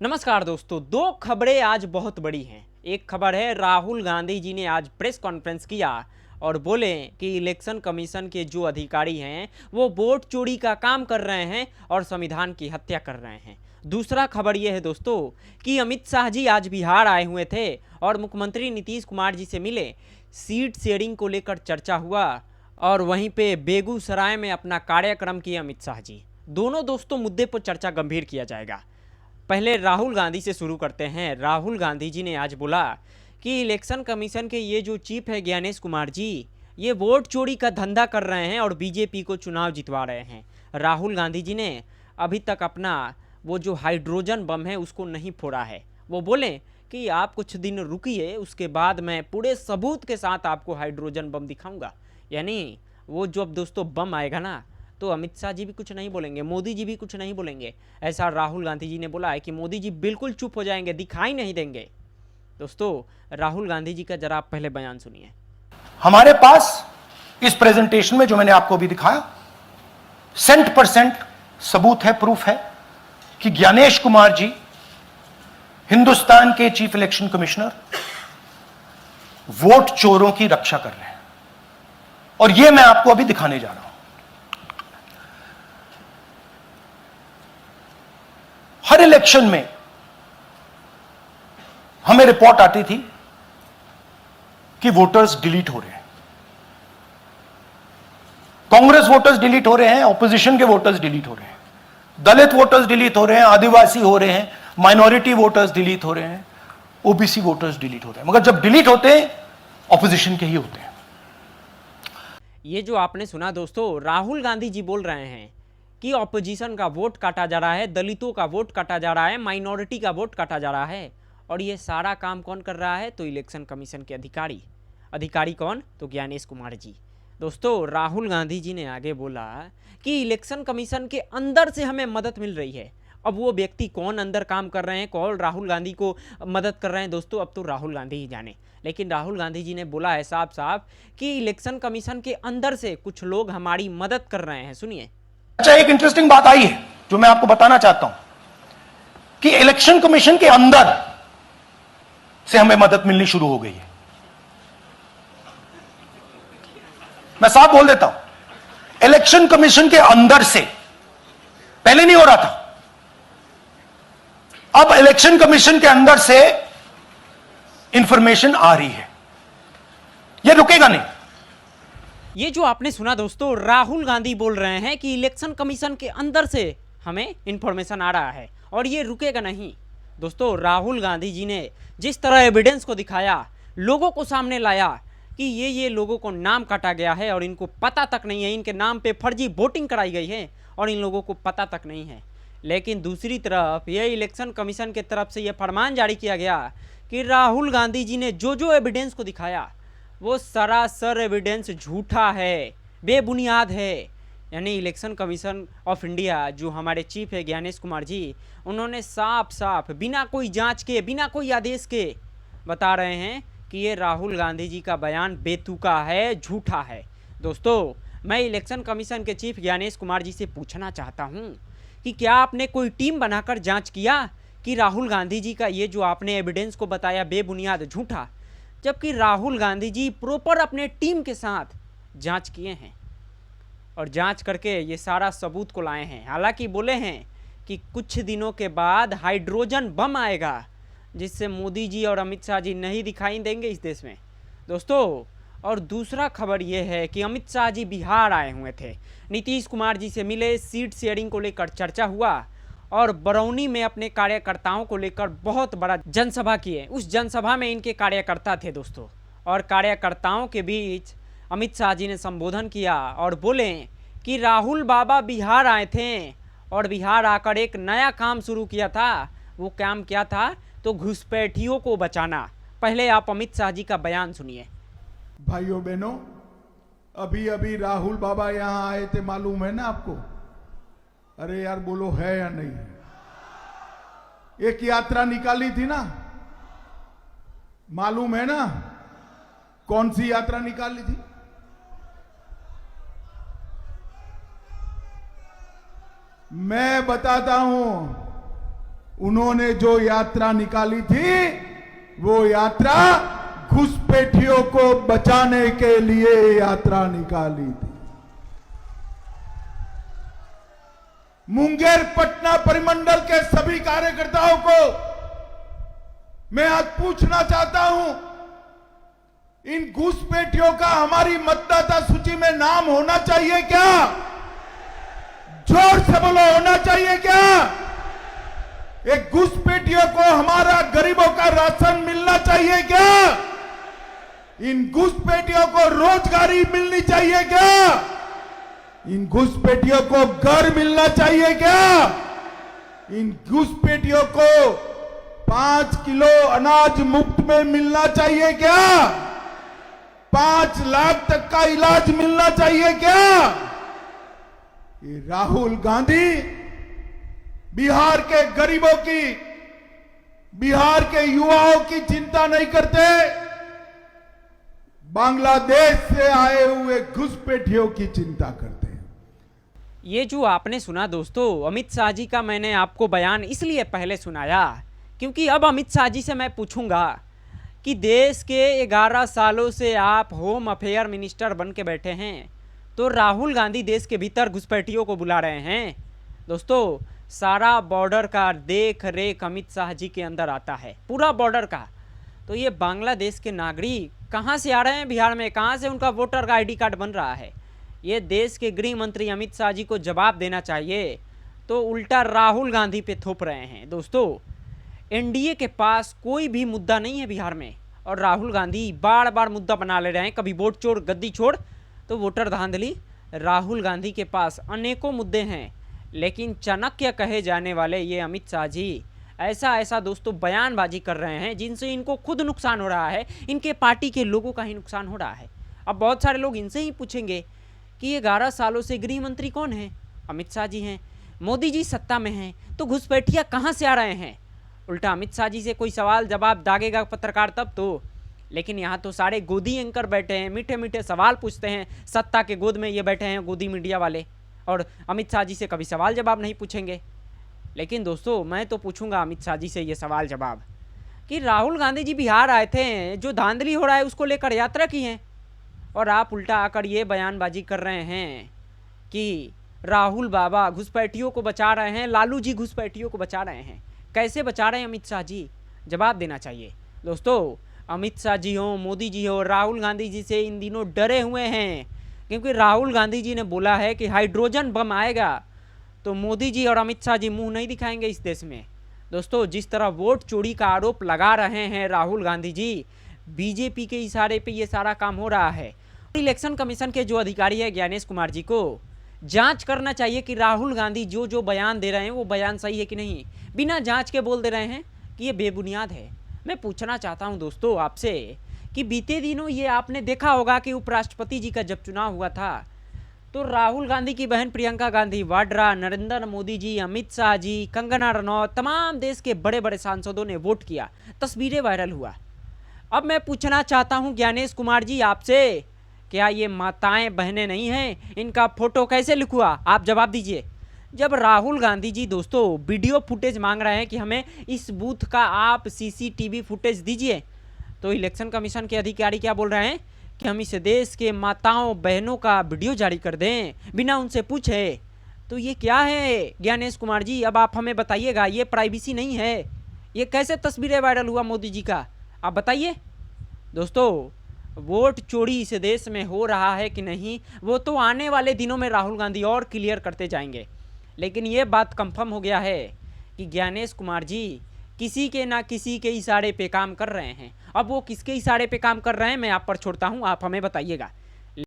नमस्कार दोस्तों, दो खबरें आज बहुत बड़ी हैं। एक खबर है राहुल गांधी जी ने आज प्रेस कॉन्फ्रेंस किया और बोले कि इलेक्शन कमीशन के जो अधिकारी हैं वो वोट चोरी का काम कर रहे हैं और संविधान की हत्या कर रहे हैं। दूसरा खबर यह है दोस्तों कि अमित शाह जी आज बिहार आए हुए थे और मुख्यमंत्री नीतीश कुमार जी से मिले। सीट शेयरिंग को लेकर चर्चा हुआ और वहीं पे बेगूसराय में अपना कार्यक्रम किया अमित शाह जी। दोनों दोस्तों मुद्दे पर चर्चा गंभीर किया जाएगा। पहले राहुल गांधी से शुरू करते हैं। राहुल गांधी जी ने आज बोला कि इलेक्शन कमीशन के ये जो चीफ है ज्ञानेश कुमार जी, ये वोट चोरी का धंधा कर रहे हैं और बीजेपी को चुनाव जितवा रहे हैं। राहुल गांधी जी ने अभी तक अपना वो जो हाइड्रोजन बम है उसको नहीं फोड़ा है। वो बोले कि आप कुछ दिन रुकिए, उसके बाद मैं पूरे सबूत के साथ आपको हाइड्रोजन बम दिखाऊंगा। यानी वो जो अब दोस्तों बम आएगा ना, तो अमित शाह जी भी कुछ नहीं बोलेंगे, मोदी जी भी कुछ नहीं बोलेंगे। ऐसा राहुल गांधी जी ने बोला है कि मोदी जी बिल्कुल चुप हो जाएंगे, दिखाई नहीं देंगे। दोस्तों, राहुल गांधी जी का जरा आप पहले बयान सुनिए। हमारे पास इस प्रेजेंटेशन में जो मैंने आपको अभी दिखाया 100% सबूत है, प्रूफ है कि ज्ञानेश कुमार जी हिंदुस्तान के चीफ इलेक्शन कमिश्नर वोट चोरों की रक्षा कर रहे हैं और यह मैं आपको अभी दिखाने जा रहा हूं। हर इलेक्शन में हमें रिपोर्ट आती थी कि वोटर्स डिलीट हो रहे हैं, कांग्रेस वोटर्स डिलीट हो रहे हैं, ऑपोजिशन के वोटर्स डिलीट हो रहे हैं, दलित वोटर्स डिलीट हो रहे हैं, आदिवासी हो रहे हैं, माइनॉरिटी वोटर्स डिलीट हो रहे हैं, ओबीसी वोटर्स डिलीट हो रहे हैं। मगर जब डिलीट होते हैं ऑपोजिशन के ही होते हैं। ये जो आपने सुना दोस्तों, राहुल गांधी जी बोल रहे हैं कि ऑपोजिशन का वोट काटा जा रहा है, दलितों का वोट काटा जा रहा है, माइनॉरिटी का वोट काटा जा रहा है। और ये सारा काम कौन कर रहा है? तो इलेक्शन कमीशन के अधिकारी कौन? तो ज्ञानेश कुमार जी। दोस्तों, राहुल गांधी जी ने आगे बोला कि इलेक्शन कमीशन के अंदर से हमें मदद मिल रही है। अब वो व्यक्ति कौन अंदर काम कर रहे हैं, कौन राहुल गांधी को मदद कर रहे हैं, दोस्तों अब तो राहुल गांधी ही जाने। लेकिन राहुल गांधी जी ने बोला है साफ साफ कि इलेक्शन कमीशन के अंदर से कुछ लोग हमारी मदद कर रहे हैं। सुनिए। अच्छा, एक इंटरेस्टिंग बात आई है जो मैं आपको बताना चाहता हूं कि इलेक्शन कमीशन के अंदर से हमें मदद मिलनी शुरू हो गई है। मैं साफ बोल देता हूं, इलेक्शन कमीशन के अंदर से पहले नहीं हो रहा था, अब इलेक्शन कमीशन के अंदर से इंफॉर्मेशन आ रही है, यह रुकेगा नहीं। ये जो आपने सुना दोस्तों, राहुल गांधी बोल रहे हैं कि इलेक्शन कमीशन के अंदर से हमें इंफॉर्मेशन आ रहा है और ये रुकेगा नहीं। दोस्तों, राहुल गांधी जी ने जिस तरह एविडेंस को दिखाया, लोगों को सामने लाया कि ये लोगों को नाम काटा गया है और इनको पता तक नहीं है, इनके नाम पे फर्जी वोटिंग कराई गई है और इन लोगों को पता तक नहीं है। लेकिन दूसरी तरफ ये इलेक्शन कमीशन की तरफ से ये फरमान जारी किया गया कि राहुल गांधी जी ने जो एविडेंस को दिखाया वो सरासर एविडेंस झूठा है, बेबुनियाद है। यानी इलेक्शन कमीशन ऑफ इंडिया जो हमारे चीफ है ज्ञानेश कुमार जी, उन्होंने साफ साफ बिना कोई जांच के, बिना कोई आदेश के बता रहे हैं कि ये राहुल गांधी जी का बयान बेतुका है, झूठा है। दोस्तों, मैं इलेक्शन कमीशन के चीफ ज्ञानेश कुमार जी से पूछना चाहता हूँ कि क्या आपने कोई टीम बनाकर जांच किया कि राहुल गांधी जी का ये जो आपने एविडेंस को बताया बेबुनियाद, झूठा, जबकि राहुल गांधी जी प्रॉपर अपने टीम के साथ जांच किए हैं और जांच करके ये सारा सबूत को लाए हैं। हालांकि बोले हैं कि कुछ दिनों के बाद हाइड्रोजन बम आएगा जिससे मोदी जी और अमित शाह जी नहीं दिखाई देंगे इस देश में। दोस्तों, और दूसरा खबर ये है कि अमित शाह जी बिहार आए हुए थे, नीतीश कुमार जी से मिले, सीट शेयरिंग को लेकर चर्चा हुआ और बरौनी में अपने कार्यकर्ताओं को लेकर बहुत बड़ा जनसभा किए। उस जनसभा में इनके कार्यकर्ता थे दोस्तों, और कार्यकर्ताओं के बीच अमित शाह जी ने संबोधन किया और बोले कि राहुल बाबा बिहार आए थे और बिहार आकर एक नया काम शुरू किया था। वो काम क्या था? तो घुसपैठियों को बचाना। पहले आप अमित शाह जी का बयान सुनिए। भाइयों बहनों, अभी अभी राहुल बाबा यहां आए थे, मालूम है ना आपको? अरे यार बोलो, है या नहीं? एक यात्रा निकाली थी ना, मालूम है ना? कौन सी यात्रा निकाली थी? मैं बताता हूं, उन्होंने जो यात्रा निकाली थी वो यात्रा घुसपैठियों को बचाने के लिए यात्रा निकाली थी। मुंगेर पटना परिमंडल के सभी कार्यकर्ताओं को मैं आज पूछना चाहता हूं, इन घुसपैठियों का हमारी मतदाता सूची में नाम होना चाहिए क्या? जोर से बोलो, होना चाहिए क्या? एक घुसपैठियों को हमारा गरीबों का राशन मिलना चाहिए क्या? इन घुसपैठियों को रोजगारी मिलनी चाहिए क्या? इन घुसपैठियों को घर मिलना चाहिए क्या? इन घुसपैठियों को 5 किलो अनाज मुफ्त में मिलना चाहिए क्या? 5 लाख तक का इलाज मिलना चाहिए क्या? ये राहुल गांधी बिहार के गरीबों की, बिहार के युवाओं की चिंता नहीं करते, बांग्लादेश से आए हुए घुसपैठियों की चिंता करते हैं। ये जो आपने सुना दोस्तों, अमित शाह जी का मैंने आपको बयान इसलिए पहले सुनाया क्योंकि अब अमित शाह जी से मैं पूछूंगा कि देश के 11 सालों से आप होम अफेयर मिनिस्टर बन के बैठे हैं, तो राहुल गांधी देश के भीतर घुसपैठियों को बुला रहे हैं। दोस्तों, सारा बॉर्डर का देख रेख अमित शाह जी के अंदर आता है, पूरा बॉर्डर का। तो ये बांग्लादेश के नागरिक कहाँ से आ रहे हैं बिहार में? कहाँ से उनका वोटर का ID कार्ड बन रहा है? ये देश के गृह मंत्री अमित शाह जी को जवाब देना चाहिए, तो उल्टा राहुल गांधी पे थोप रहे हैं। दोस्तों, NDA के पास कोई भी मुद्दा नहीं है बिहार में, और राहुल गांधी बार बार मुद्दा बना ले रहे हैं, कभी वोट चोर गद्दी छोड़ तो वोटर धांधली। राहुल गांधी के पास अनेकों मुद्दे हैं, लेकिन चाणक्य कहे जाने वाले ये अमित शाह जी ऐसा दोस्तों बयानबाजी कर रहे हैं जिनसे इनको खुद नुकसान हो रहा है, इनके पार्टी के लोगों का ही नुकसान हो रहा है। अब बहुत सारे लोग इनसे ही पूछेंगे कि ये 11 सालों से गृह मंत्री कौन है? अमित शाह जी हैं। मोदी जी सत्ता में हैं, तो घुसपैठिया कहाँ से आ रहे हैं? उल्टा अमित शाह जी से कोई सवाल जवाब दागेगा पत्रकार तब तो। लेकिन यहाँ तो सारे गोदी एंकर बैठे हैं, मीठे मीठे सवाल पूछते हैं, सत्ता के गोद में ये बैठे हैं गोदी मीडिया वाले, और अमित शाह जी से कभी सवाल जवाब नहीं पूछेंगे। लेकिन दोस्तों, मैं तो पूछूंगा अमित शाह जी से ये सवाल जवाब कि राहुल गांधी जी बिहार आए थे, जो धांधली हो रहा है उसको लेकर यात्रा की है, और आप उल्टा आकर ये बयानबाजी कर रहे हैं कि राहुल बाबा घुसपैठियों को बचा रहे हैं, लालू जी घुसपैठियों को बचा रहे हैं। कैसे बचा रहे हैं अमित शाह जी? जवाब देना चाहिए। दोस्तों, अमित शाह जी हो, मोदी जी हो, राहुल गांधी जी से इन दिनों डरे हुए हैं, क्योंकि राहुल गांधी जी ने बोला है कि हाइड्रोजन बम आएगा, तो मोदी जी और अमित शाह जी मुंह नहीं दिखाएंगे इस देश में। दोस्तों, जिस तरह वोट चोरी का आरोप लगा रहे हैं राहुल गांधी जी, बीजेपी के इशारे पे ये सारा काम हो रहा है। इलेक्शन कमीशन के जो अधिकारी है ज्ञानेश कुमार जी को जांच करना चाहिए कि राहुल गांधी जो बयान दे रहे हैं वो बयान सही है कि नहीं। बिना जांच के बोल दे रहे हैं कि ये बेबुनियाद है। मैं पूछना चाहता हूं दोस्तों आपसे कि बीते दिनों ये आपने देखा होगा कि उपराष्ट्रपति जी का जब चुनाव हुआ था, तो राहुल गांधी की बहन प्रियंका गांधी वाड्रा, नरेंद्र मोदी जी, अमित शाह जी, कंगना रनौत, तमाम देश के बड़े बड़े सांसदों ने वोट किया, तस्वीरें वायरल हुआ। अब मैं पूछना चाहता हूं ज्ञानेश कुमार जी आपसे, क्या ये माताएं बहनें नहीं हैं? इनका फोटो कैसे लिखवा? आप जवाब दीजिए। जब राहुल गांधी जी दोस्तों वीडियो फुटेज मांग रहे हैं कि हमें इस बूथ का आप CCTV फुटेज दीजिए, तो इलेक्शन कमीशन के अधिकारी क्या बोल रहे हैं कि हम इस देश के माताओं बहनों का वीडियो जारी कर दें बिना उनसे पूछे। तो ये क्या है ज्ञानेश कुमार जी? अब आप हमें बताइएगा, ये प्राइवेसी नहीं है। ये कैसे तस्वीरें वायरल हुआ मोदी जी का, आप बताइए। दोस्तों, वोट चोरी इस देश में हो रहा है कि नहीं, वो तो आने वाले दिनों में राहुल गांधी और क्लियर करते जाएंगे। लेकिन ये बात कंफर्म हो गया है कि ज्ञानेश कुमार जी किसी के ना किसी के इशारे पे काम कर रहे हैं। अब वो किसके इशारे पे काम कर रहे हैं मैं आप पर छोड़ता हूँ, आप हमें बताइएगा।